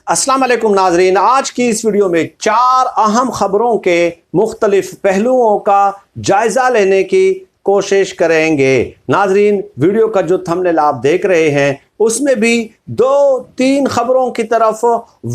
अस्सलाम वालेकुम नाजरीन, आज की इस वीडियो में 4 अहम खबरों के मुख्तलिफ पहलुओं का जायज़ा लेने की कोशिश करेंगे। नाजरीन, वीडियो का जो थंबनेल आप देख रहे हैं उसमें भी 2-3 खबरों की तरफ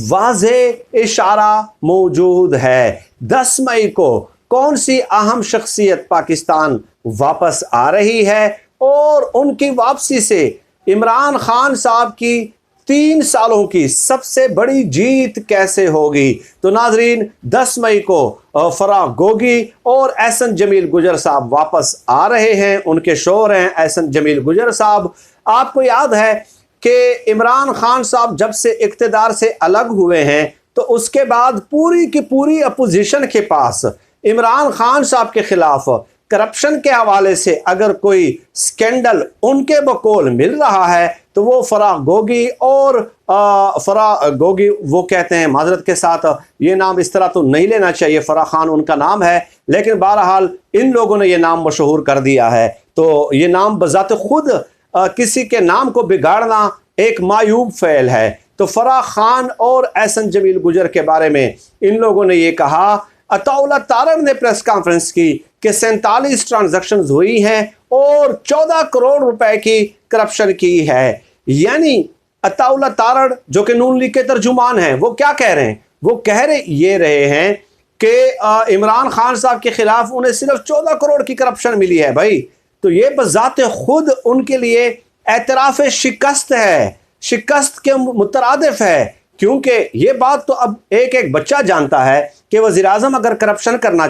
वाज़ेह इशारा मौजूद है। 10 मई को कौन सी अहम शख्सियत पाकिस्तान वापस आ रही है और उनकी वापसी से इमरान खान साहब की 3 सालों की सबसे बड़ी जीत कैसे होगी। तो नाजरीन, 10 मई को फराह गोगी और एहसन जमील गुजर साहब वापस आ रहे हैं। उनके शोहर हैं एहसन जमील गुजर साहब। आपको याद है कि इमरान खान साहब जब से इक़्तिदार से अलग हुए हैं तो उसके बाद पूरी की पूरी अपोजिशन के पास इमरान खान साहब के खिलाफ करप्शन के हवाले से अगर कोई स्कैंडल उनके बकौल मिल रहा है तो वो फराह गोगी और फराह गोगी वो कहते हैं, माजरत के साथ ये नाम इस तरह तो नहीं लेना चाहिए, फराह खान उनका नाम है, लेकिन बहरहाल इन लोगों ने ये नाम मशहूर कर दिया है। तो ये नाम बज़ात खुद किसी के नाम को बिगाड़ना एक मायूब फ़ेल है। तो फराह खान और एहसन जमील गुजर के बारे में इन लोगों ने ये कहा। अताउल्लाह तारड़ ने प्रेस कॉन्फ्रेंस की कि 47 ट्रांजैक्शंस हुई हैं और 14 करोड़ रुपए की करप्शन की है। यानी अताउल्लाह तारड़ जो कि नून लीग के तर्जुमान हैं, वो क्या कह रहे हैं? वो कह रहे हैं कि इमरान खान साहब के खिलाफ उन्हें सिर्फ 14 करोड़ की करप्शन मिली है। भाई, तो ये बज़ात खुद उनके लिए एतराफ़ शिकस्त है, शिकस्त के मुतरादिफ है। क्योंकि ये बात तो अब एक बच्चा जानता है कि वज़ीर-ए-आज़म अगर करप्शन करना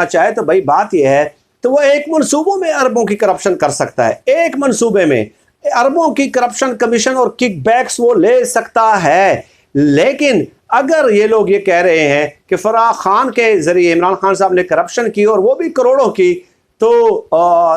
चाहे तो भाई बात यह है तो वो एक मंसूबों में अरबों की करप्शन कर सकता है, एक मंसूबे में अरबों की करप्शन कमीशन और किकबैक्स वो ले सकता है। लेकिन अगर ये लोग ये कह रहे हैं कि फराह खान के ज़रिए इमरान खान साहब ने करप्शन की और वो भी करोड़ों की, तो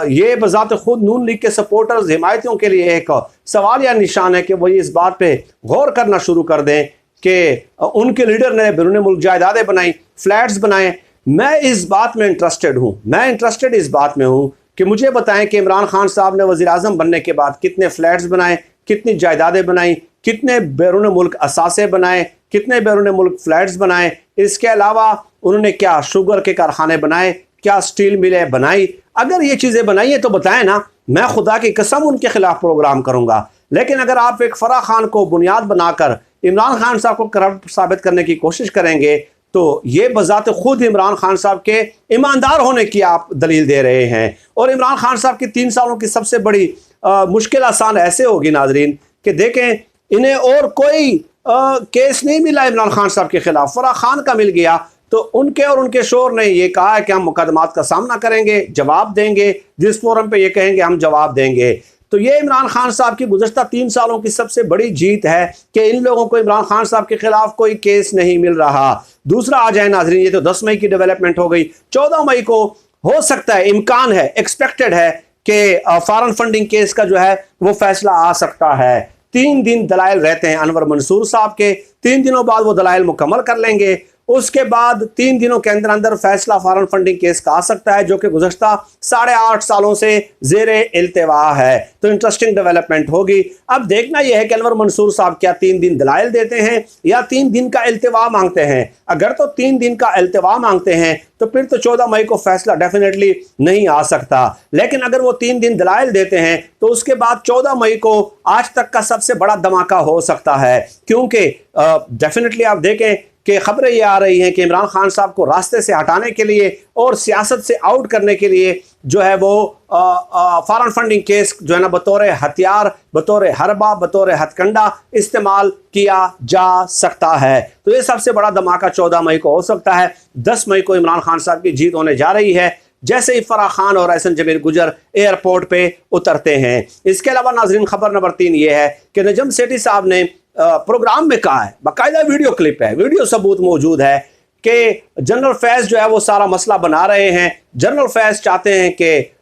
ये बज़ात खुद नून लीग के सपोर्टर्स हिमायतियों के लिए एक सवाल या निशान है कि वो इस बात पे गौर करना शुरू कर दें कि उनके लीडर ने बैरून मुल्क जायदादें बनाई, फ्लैट्स बनाए। मैं इस बात में इंटरेस्टेड इस बात में हूँ कि मुझे बताएं कि इमरान खान साहब ने वज़ीर-ए-आज़म बनने के बाद कितने फ्लैट्स बनाए, कितनी जायदादें बनाई, कितने बैरून मुल्क असासे बनाए, कितने बैरून मुल्क फ्लैट्स बनाए। इसके अलावा उन्होंने क्या शुगर के कारखाने बनाए, क्या स्टील मिलें बनाई। अगर ये चीज़ें बनाई हैं तो बताएं ना, मैं खुदा की कसम उनके खिलाफ प्रोग्राम करूँगा। लेकिन अगर आप एक फराह खान को बुनियाद बनाकर इमरान खान साहब को करप्ट साबित करने की कोशिश करेंगे तो ये बज़ात खुद इमरान खान साहब के ईमानदार होने की आप दलील दे रहे हैं। और इमरान खान साहब की 3 सालों की सबसे बड़ी मुश्किल आसान ऐसे होगी नाजरीन कि देखें, इन्हें और कोई केस नहीं मिला इमरान खान साहब के खिलाफ, फराह खान का मिल गया। तो उनके और उनके शोहर ने ये कहा है कि हम मुकदमात का सामना करेंगे, जवाब देंगे, जिस फोरम पे ये कहेंगे हम जवाब देंगे। तो ये इमरान खान साहब की गुज़श्ता 3 सालों की सबसे बड़ी जीत है कि इन लोगों को इमरान खान साहब के खिलाफ कोई केस नहीं मिल रहा। दूसरा आ जाए नाजरीन, ये तो 10 मई की डेवलपमेंट हो गई। 14 मई को हो सकता है, इम्कान है, एक्सपेक्टेड है कि फॉरेन फंडिंग केस का जो है वो फैसला आ सकता है। 3 दिन दलाइल रहते हैं अनवर मंसूर साहब के, 3 दिनों बाद वो दलाइल मुकम्मल कर लेंगे। उसके बाद 3 दिनों के अंदर अंदर फैसला फॉरेन फंडिंग केस का आ सकता है, जो कि गुज़श्ता 8.5 सालों से ज़ेरे इल्तिवा है। तो इंटरेस्टिंग डेवलपमेंट होगी। अब देखना यह है कि अनवर मंसूर साहब क्या 3 दिन दलाइल देते हैं या 3 दिन का इल्तिवा मांगते हैं। अगर तो 3 दिन का इल्तिवा मांगते हैं तो फिर तो 14 मई को फैसला डेफिनेटली नहीं आ सकता। लेकिन अगर वो 3 दिन दलाइल देते हैं तो उसके बाद 14 मई को आज तक का सबसे बड़ा धमाका हो सकता है। क्योंकि डेफिनेटली आप देखें कि खबरें ये आ रही हैं कि इमरान खान साहब को रास्ते से हटाने के लिए और सियासत से आउट करने के लिए जो है वो फॉरेन फंडिंग केस जो है ना बतौर हथियार, बतौर हरबा, बतौर हथकंडा इस्तेमाल किया जा सकता है। तो ये सबसे बड़ा धमाका 14 मई को हो सकता है। 10 मई को इमरान खान साहब की जीत होने जा रही है जैसे ही फराह खान और एहसन जमील गुजर एयरपोर्ट पे उतरते हैं। इसके अलावा नाजरीन, खबर नंबर 3 ये है कि नजम सेठी साहब ने प्रोग्राम में कहा है, बाकायदा वीडियो क्लिप है, वीडियो सबूत मौजूद है कि जनरल फैज़ जो है वो सारा मसला बना रहे हैं। जनरल फैज़ चाहते हैं कि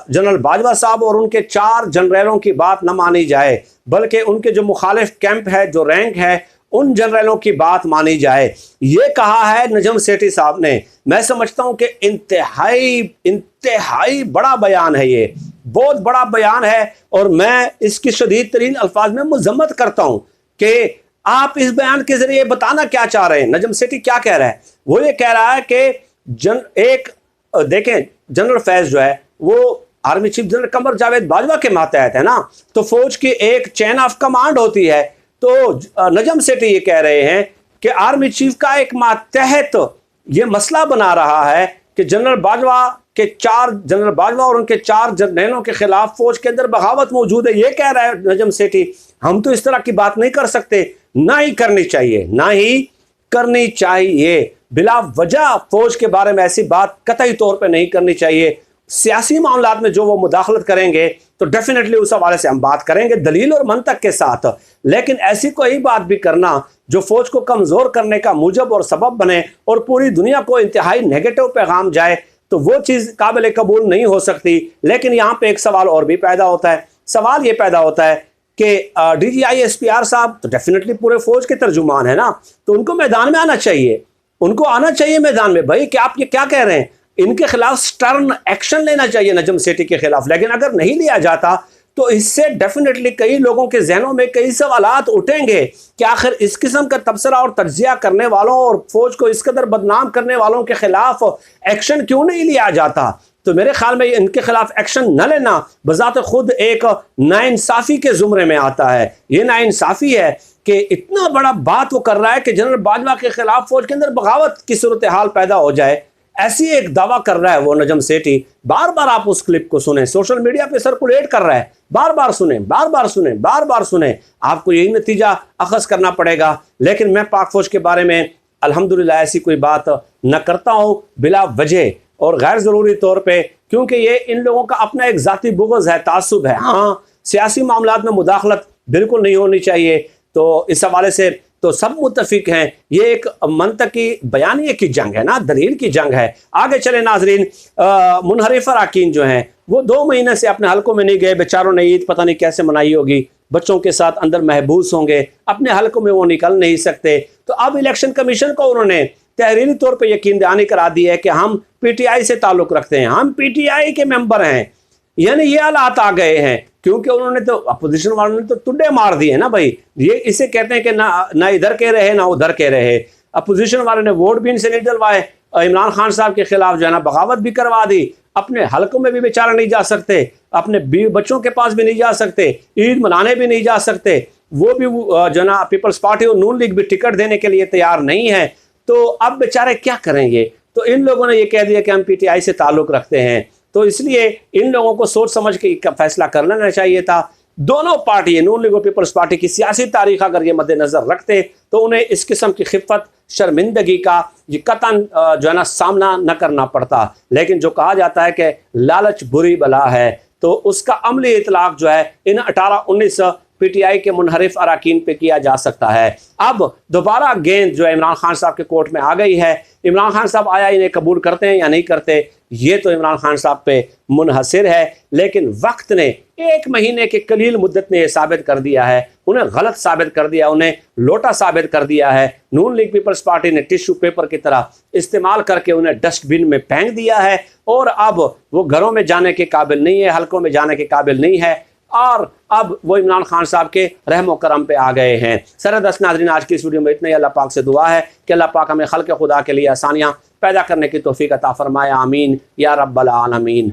जनरल बाजवा साहब और उनके 4 जनरलों की बात न मानी जाए, बल्कि उनके जो मुखालिफ कैंप है, जो रैंक है, उन जनरलों की बात मानी जाए। ये कहा है नजम सेठी साहब ने। मैं समझता हूं कि इंतहाई बड़ा बयान है, ये बहुत बड़ा बयान है और मैं इसकी शदीद तरीन अल्फाज में मजम्मत करता हूं کہ آپ اس بیان کے ذریعے بتانا کیا چاہ رہے ہیں. نجم سیٹھی کیا کہہ رہا ہے؟ وہ یہ کہہ رہا ہے کہ دیکھیں جنرل فیض جو ہے وہ army chief general Qamar Javed Bajwa کے ماتحت ہے نا, تو فوج کی ایک چین آف کمانڈ ہوتی ہے. تو نجم سیٹھی یہ کہہ رہے ہیں کہ آرمی چیف کا ایک ماتحت یہ مسئلہ بنا رہا ہے کہ جنرل باجوہ اور ان کے 4 جرنیلوں کے خلاف فوج کے اندر بغاوت موجود ہے. یہ کہہ رہا ہے نجم سیٹھی ہم تو اس طرح کی بات نہیں کر سکتے, نہ ہی کرنی چاہیے. بلا وجہ فوج کے بارے میں ایسی بات قطعی طور پہ نہیں کرنی چاہیے. سیاسی معاملات میں جو وہ مداخلت کریں گے تو ڈیفینیٹلی اس حوالے سے ہم بات کریں گے دلیل اور منطق کے ساتھ, لیکن ایسی کوئی بات بھی کرنا جو فوج کو کمزور کرنے کا موجب اور سبب بنے اور پوری دنیا کو انتہائی نیگیٹو پیغام جائے تو وہ چیز قابل قبول نہیں ہو سکتی. لیکن یہاں پہ ایک سوال اور بھی پیدا ہوتا ہے. سوال یہ پیدا ہوتا ہے کہ D G I S P R صاحب تو ڈیفینیٹلی پورے فوج کے ترجمان ہیں نا, تو ان کو میدان میں آنا چاہیے میدان میں. بھائی کہ آپ یہ کیا کہہ رہے ہیں؟ ان کے خلاف سٹرن ایکشن لینا چاہیے نجم سیٹھی کے خلاف. لیکن اگر نہیں لیا جاتا تو اس سے ڈیفینیٹلی کئی لوگوں کے ذہنوں میں کئی سوالات اٹھیں گے کہ آخر اس قسم کا تبصرہ اور تجزیہ کرنے والوں اور فوج کو اس قدر بدنام کرنے والوں کے خلاف ایکشن کیوں نہیں لیا جاتا. تو میرے خیال میں ان کے خلاف ایکشن نہ لینا بذات خود ایک ناانصافی کے زمرے میں آتا ہے. یہ ناانصافی ہے کہ اتنا بڑا بات وہ کر رہا ہے کہ جنرل باجوہ کے خلاف فوج کے اندر بغاوت کی صورتحال پیدا ہو جائے, ایسی ایک دعویٰ کر رہا ہے وہ نجم سیٹھی. بار بار آپ اس کلپ کو سنیں, سوشل میڈیا پہ سرکولیٹ کر رہا ہے, بار بار سنیں, آپ کو یہی نتیجہ اخذ کرنا پڑے گا. لیکن میں پاک فوج کے بارے میں الحمدللہ ایسی کوئی بات نہ کرتا ہوں بلا وجہ اور غیر ضروری طور پہ, کیونکہ یہ ان لوگوں کا اپنا ایک ذاتی بغض ہے, تعصب ہے. ہاں سیاسی معاملات میں مداخلت بالکل نہیں ہونی چاہیے. تو اس حوالے سے تو سب متفق ہیں یہ ایک منطقی بیانیے کی جنگ ہے نا, دلیل کی جنگ ہے. آگے چلے ناظرین, منحرف اراکین جو ہیں وہ 2 مہینے سے اپنے حلقوں میں نہیں گئے. بیچاروں نے عید پتہ نہیں کیسے منائی ہوگی, بچوں کے ساتھ اندر محبوس ہوں گے, اپنے حلقوں میں وہ نکل نہیں سکتے. تو اب الیکشن کمیشن کو انہوں نے تحریری طور پہ یقین دہانی کرا دی ہے کہ ہم پی ٹی آئی سے تعلق رکھتے ہیں, ہم پی ٹی آئی کے ممبر ہیں. یعنی یہ حالات آ گئے ہیں کیونکہ انہوں نے تو اپوزیشن والوں نے تو ٹڈے مار دیے نا بھائی. یہ اسے کہتے ہیں کہ نہ ادھر کے رہے نہ ادھر کے رہے. اپوزیشن والوں نے ووٹ بھی ان سے نہیں ڈلوائے, عمران خان صاحب کے خلاف جو ہے نا بغاوت بھی کروا دی. اپنے حلقوں میں بھی بیچارہ نہیں جا سکتے, اپنے بچوں کے پاس بھی نہیں جا سکتے, عید منانے بھی نہیں جا سکتے. وہ بھی جو ہے نا پیپلز پارٹی اور نون لیگ بھی ٹکٹ دینے کے لیے تیار نہیں ہے. تو اب بیچارے کیا کریں گے؟ تو ان لوگوں نے یہ کہہ دیا کہ ہم پی ٹی آئی سے تعلق رکھتے ہیں. تو اس لیے ان لوگوں کو سوچ سمجھ کے فیصلہ کر لینا چاہیے تھا. دونوں پارٹی نون لیگ اور پیپلز پارٹی کی سیاسی تاریخ اگر یہ مد نظر رکھتے تو انہیں اس قسم کی خفت شرمندگی کا یہ قطعاً جو ہے نا سامنا نہ کرنا پڑتا. لیکن جو کہا جاتا ہے کہ لالچ بری بلا ہے, تو اس کا عملی اطلاق جو ہے ان 18-19 پی ٹی آئی کے منحرف اراکین پہ کیا جا سکتا ہے. اب دوبارہ گیند جو ہے عمران خان صاحب کے کورٹ میں آ گئی ہے. عمران خان صاحب آیا انہیں قبول کرتے ہیں یا نہیں کرتے یہ تو عمران خان صاحب پہ منحصر ہے. لیکن وقت نے 1 مہینے کے قلیل مدت نے یہ ثابت کر دیا ہے, انہیں غلط ثابت کر دیا, انہیں لوٹا ثابت کر دیا ہے. نون لیگ پیپلز پارٹی نے ٹیشو پیپر کی طرح استعمال کر کے انہیں ڈسٹ بن میں پھینک دیا ہے, اور اب وہ گھروں میں جانے کے قابل نہیں ہے, حلقوں میں جانے کے قابل نہیں ہے, اور اب وہ عمران خان صاحب کے رحم و کرم پہ آ گئے ہیں. سرحد ناظرین, آج کی اس ویڈیو میں اتنا ہی. اللہ پاک سے دعا ہے کہ اللہ پاک ہمیں خلق خدا کے لیے آسانیاں پیدا کرنے کی توفیق عطا فرمائے. آمین یا رب العالمین.